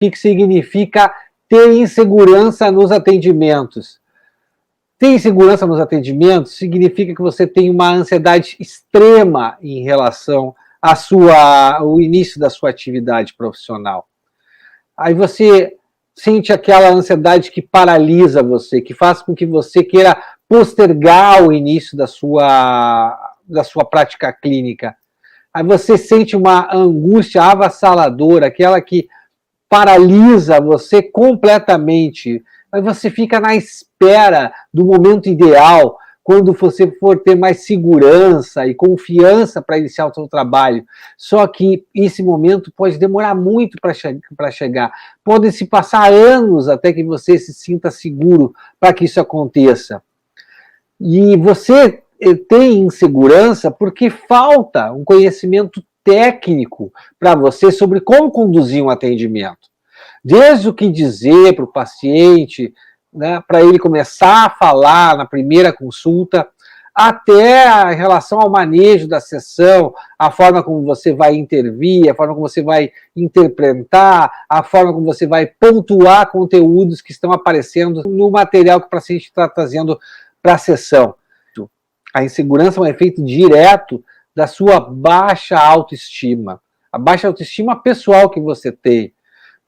O que significa ter insegurança nos atendimentos? Ter insegurança nos atendimentos significa que você tem uma ansiedade extrema em relação ao início da sua atividade profissional. Aí você sente aquela ansiedade que paralisa você, que faz com que você queira postergar o início da sua prática clínica. Aí você sente uma angústia avassaladora, aquela que paralisa você completamente. Aí você fica na espera do momento ideal, quando você for ter mais segurança e confiança para iniciar o seu trabalho. Só que esse momento pode demorar muito para chegar. Podem se passar anos até que você se sinta seguro para que isso aconteça. E você tem insegurança porque falta um conhecimento técnico para você sobre como conduzir um atendimento. Desde o que dizer para o paciente, né, para ele começar a falar na primeira consulta, até a relação ao manejo da sessão, a forma como você vai intervir, a forma como você vai interpretar, a forma como você vai pontuar conteúdos que estão aparecendo no material que o paciente está trazendo para a sessão. A insegurança é um efeito direto da sua baixa autoestima, a baixa autoestima pessoal que você tem,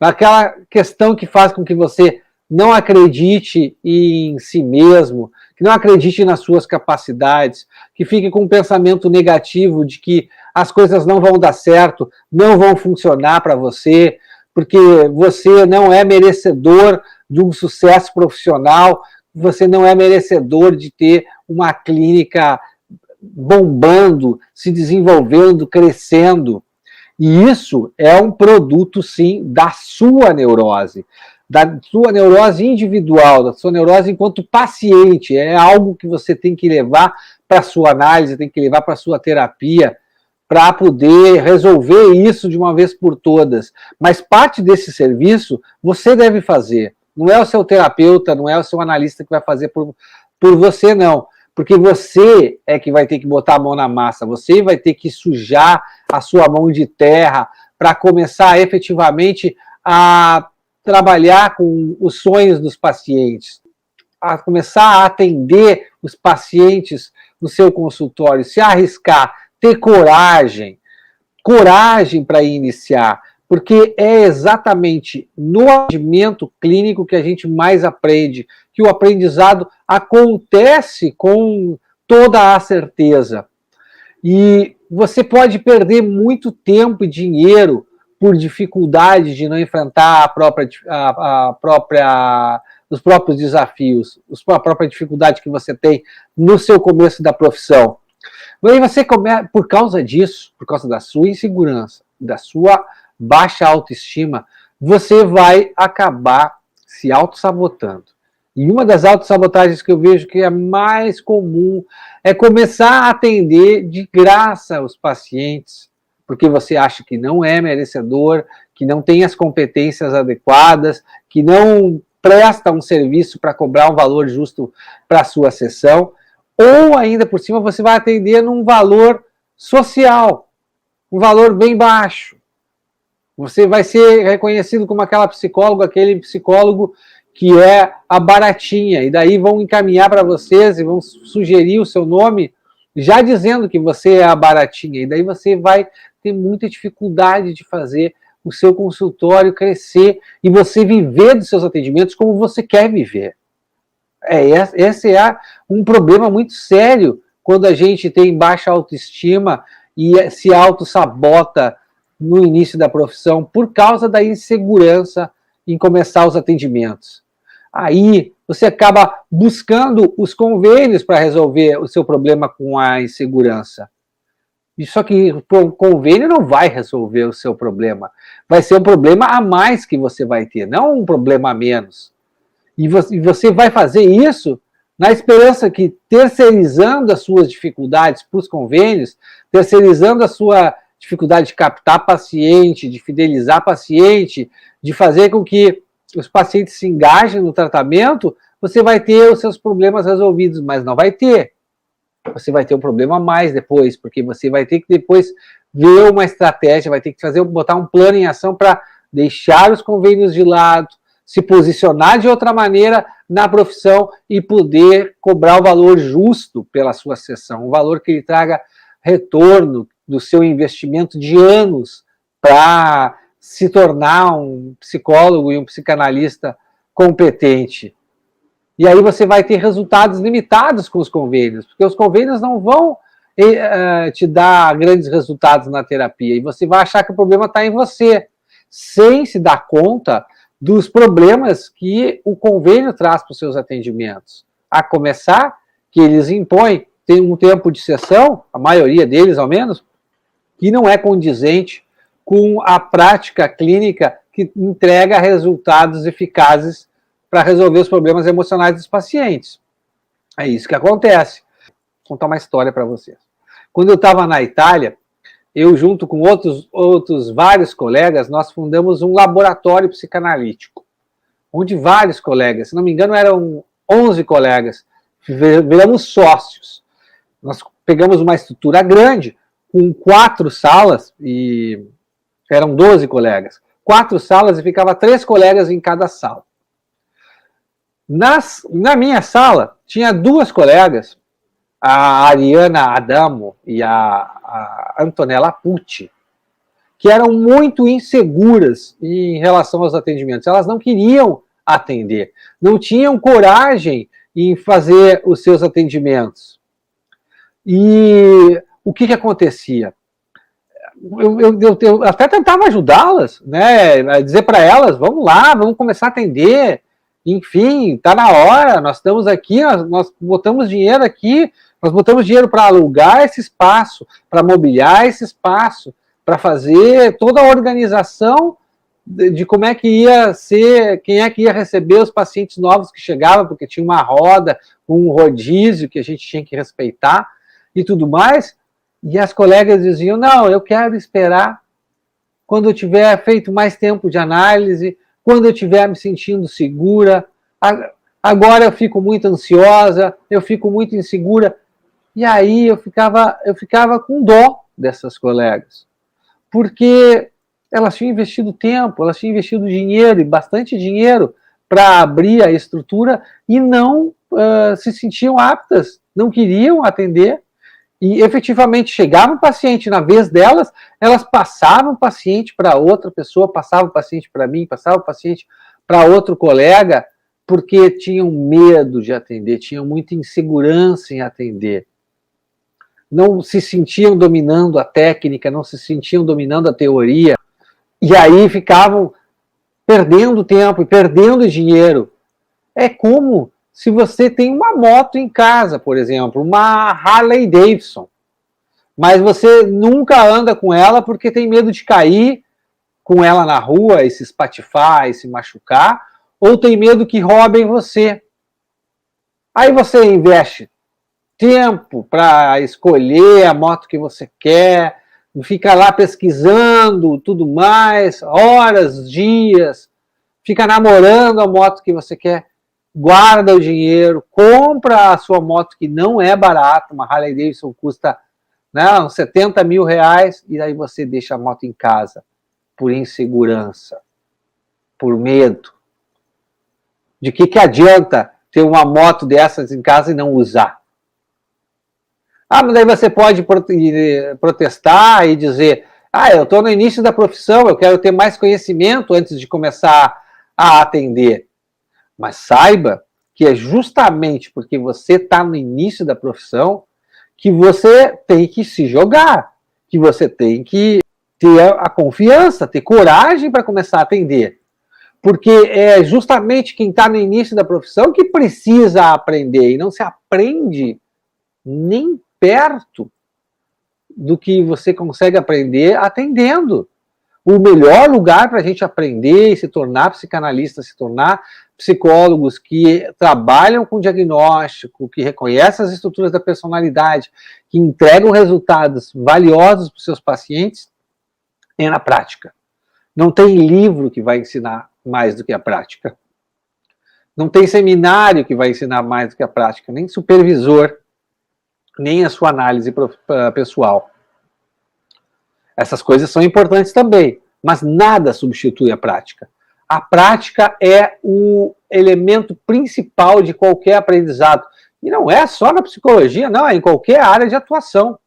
aquela questão que faz com que você não acredite em si mesmo, que não acredite nas suas capacidades, que fique com um pensamento negativo de que as coisas não vão dar certo, não vão funcionar para você, porque você não é merecedor de um sucesso profissional, você não é merecedor de ter uma clínica bombando, se desenvolvendo, crescendo. E isso é um produto, sim, da sua neurose individual, da sua neurose enquanto paciente. É algo que você tem que levar para a sua análise, tem que levar para a sua terapia, para poder resolver isso de uma vez por todas. Mas parte desse serviço você deve fazer. Não é o seu terapeuta, não é o seu analista que vai fazer por você, não. Porque você é que vai ter que botar a mão na massa, você vai ter que sujar a sua mão de terra para começar efetivamente a trabalhar com os sonhos dos pacientes, a começar a atender os pacientes no seu consultório, se arriscar, ter coragem para iniciar, porque é exatamente no atendimento clínico que a gente mais aprende, que o aprendizado acontece com toda a certeza. E você pode perder muito tempo e dinheiro por dificuldade de não enfrentar os próprios desafios, a própria dificuldade que você tem no seu começo da profissão. Aí você começa, por causa disso, por causa da sua insegurança, da sua baixa autoestima, você vai acabar se auto-sabotando. E uma das autossabotagens que eu vejo que é mais comum é começar a atender de graça os pacientes, porque você acha que não é merecedor, que não tem as competências adequadas, que não presta um serviço para cobrar um valor justo para a sua sessão, ou ainda por cima você vai atender num valor social, um valor bem baixo. Você vai ser reconhecido como aquele psicólogo que é a baratinha, e daí vão encaminhar para vocês e vão sugerir o seu nome, já dizendo que você é a baratinha, e daí você vai ter muita dificuldade de fazer o seu consultório crescer e você viver dos seus atendimentos como você quer viver. Esse é um problema muito sério quando a gente tem baixa autoestima e se auto-sabota no início da profissão por causa da insegurança em começar os atendimentos. Aí você acaba buscando os convênios para resolver o seu problema com a insegurança. Só que o convênio não vai resolver o seu problema. Vai ser um problema a mais que você vai ter, não um problema a menos. E você vai fazer isso na esperança que, terceirizando as suas dificuldades para os convênios, terceirizando a sua dificuldade de captar paciente, de fidelizar paciente, de fazer com que os pacientes se engajem no tratamento, você vai ter os seus problemas resolvidos, mas não vai ter. Você vai ter um problema a mais depois, porque você vai ter que depois ver uma estratégia, vai ter que botar um plano em ação para deixar os convênios de lado, se posicionar de outra maneira na profissão e poder cobrar o valor justo pela sua sessão, um valor que lhe traga retorno do seu investimento de anos para se tornar um psicólogo e um psicanalista competente. E aí você vai ter resultados limitados com os convênios, porque os convênios não vão te dar grandes resultados na terapia, e você vai achar que o problema está em você, sem se dar conta dos problemas que o convênio traz para os seus atendimentos. A começar, que eles impõem, tem um tempo de sessão, a maioria deles ao menos, que não é condizente com a prática clínica que entrega resultados eficazes para resolver os problemas emocionais dos pacientes. É isso que acontece. Vou contar uma história para vocês. Quando eu estava na Itália, eu junto com outros vários colegas, nós fundamos um laboratório psicanalítico, onde vários colegas, se não me engano eram 11 colegas, viramos sócios. Nós pegamos uma estrutura grande, com 4 salas, e eram 12 colegas. 4 salas e ficava 3 colegas em cada sala. Na minha sala, tinha 2 colegas, a Ariana Adamo e a Antonella Pucci, que eram muito inseguras em relação aos atendimentos. Elas não queriam atender, não tinham coragem em fazer os seus atendimentos. E o que acontecia? Eu até tentava ajudá-las, né, a dizer para elas, vamos lá, vamos começar a atender, enfim, está na hora, nós estamos aqui, nós botamos dinheiro aqui, nós botamos dinheiro para alugar esse espaço, para mobiliar esse espaço, para fazer toda a organização de como é que ia ser, quem é que ia receber os pacientes novos que chegavam, porque tinha uma roda, um rodízio que a gente tinha que respeitar e tudo mais. E as colegas diziam, não, eu quero esperar quando eu tiver feito mais tempo de análise, quando eu estiver me sentindo segura, agora eu fico muito ansiosa, eu fico muito insegura. E aí eu ficava com dó dessas colegas, porque elas tinham investido tempo, elas tinham investido dinheiro, e bastante dinheiro, para abrir a estrutura e não se sentiam aptas, não queriam atender. E efetivamente chegava um paciente na vez delas, elas passavam o paciente para outra pessoa, passavam o paciente para mim, passavam o paciente para outro colega, porque tinham medo de atender, tinham muita insegurança em atender. Não se sentiam dominando a técnica, não se sentiam dominando a teoria, e aí ficavam perdendo tempo e perdendo dinheiro. É como se você tem uma moto em casa, por exemplo, uma Harley Davidson, mas você nunca anda com ela porque tem medo de cair com ela na rua e se espatifar e se machucar, ou tem medo que roubem você. Aí você investe tempo para escolher a moto que você quer, fica lá pesquisando tudo mais, horas, dias, fica namorando a moto que você quer, guarda o dinheiro, compra a sua moto que não é barata, uma Harley Davidson custa, né, uns 70 mil reais, e aí você deixa a moto em casa, por insegurança, por medo. De que adianta ter uma moto dessas em casa e não usar? Ah, mas daí você pode protestar e dizer, eu estou no início da profissão, eu quero ter mais conhecimento antes de começar a atender. Mas saiba que é justamente porque você está no início da profissão que você tem que se jogar, que você tem que ter a confiança, ter coragem para começar a atender. Porque é justamente quem está no início da profissão que precisa aprender, e não se aprende nem perto do que você consegue aprender atendendo. O melhor lugar para a gente aprender e se tornar psicanalista, se tornar psicólogos que trabalham com diagnóstico, que reconhecem as estruturas da personalidade, que entregam resultados valiosos para os seus pacientes, é na prática. Não tem livro que vai ensinar mais do que a prática. Não tem seminário que vai ensinar mais do que a prática, nem supervisor, nem a sua análise pessoal. Essas coisas são importantes também, mas nada substitui a prática. A prática é o elemento principal de qualquer aprendizado. E não é só na psicologia, não, é em qualquer área de atuação.